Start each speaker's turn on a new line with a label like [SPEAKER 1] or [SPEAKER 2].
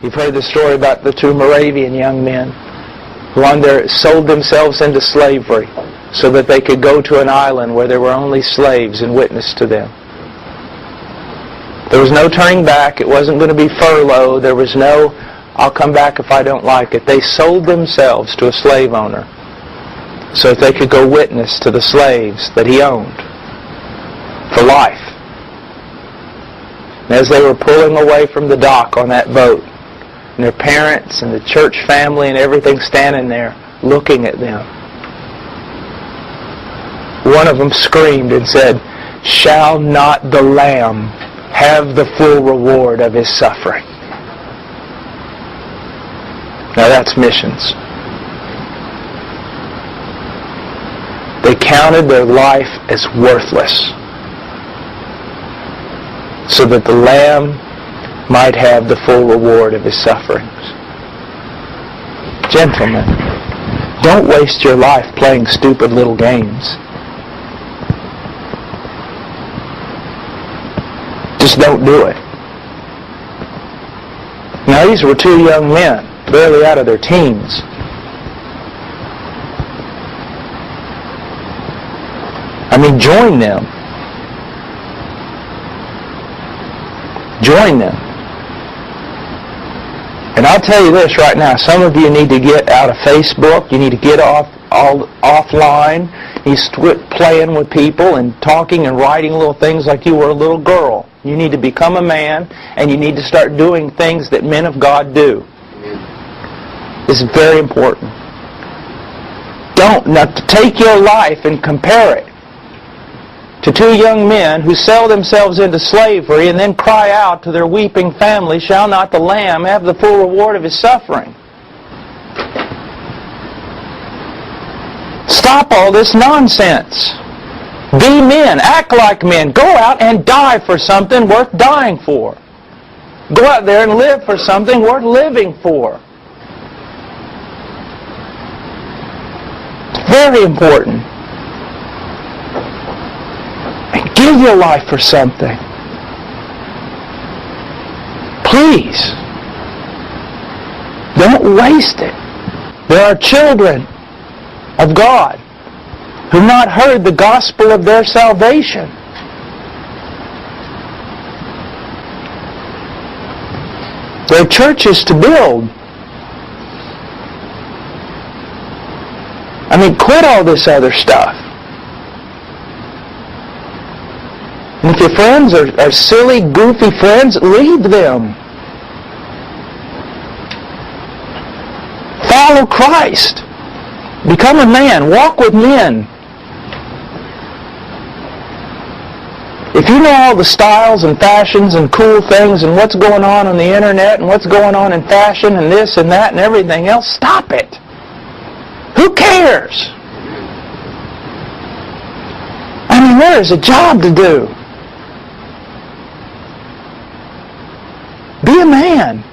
[SPEAKER 1] You've heard the story about the two Moravian young men who sold themselves into slavery so that they could go to an island where there were only slaves and witness to them. There was no turning back. It wasn't going to be furlough. There was no, I'll come back if I don't like it. They sold themselves to a slave owner so that they could go witness to the slaves that he owned for life. And as they were pulling away from the dock on that boat, and their parents and the church family and everything standing there looking at them, one of them screamed and said, "Shall not the Lamb have the full reward of His suffering?" Now that's missions. They counted their life as worthless so that the Lamb might have the full reward of His sufferings. Gentlemen, don't waste your life playing stupid little games. Just don't do it. Now these were two young men, barely out of their teens. I mean, join them. Join them. And I'll tell you this right now, some of you need to get out of Facebook, you need to get offline, you quit playing with people and talking and writing little things like you were a little girl. You need to become a man, and you need to start doing things that men of God do. This is very important. Don't take your life and compare it to two young men who sell themselves into slavery and then cry out to their weeping family, "Shall not the Lamb have the full reward of His suffering?" Stop all this nonsense. Be men. Act like men. Go out and die for something worth dying for. Go out there and live for something worth living for. It's very important. Give your life for something. Please. Don't waste it. There are children of God who have not heard the gospel of their salvation. There are churches to build. I mean, quit all this other stuff. And if your friends are silly, goofy friends, leave them. Follow Christ. Become a man. Walk with men. If you know all the styles and fashions and cool things and what's going on the internet and what's going on in fashion and this and that and everything else, stop it. Who cares? I mean, there is a job to do. Be a man.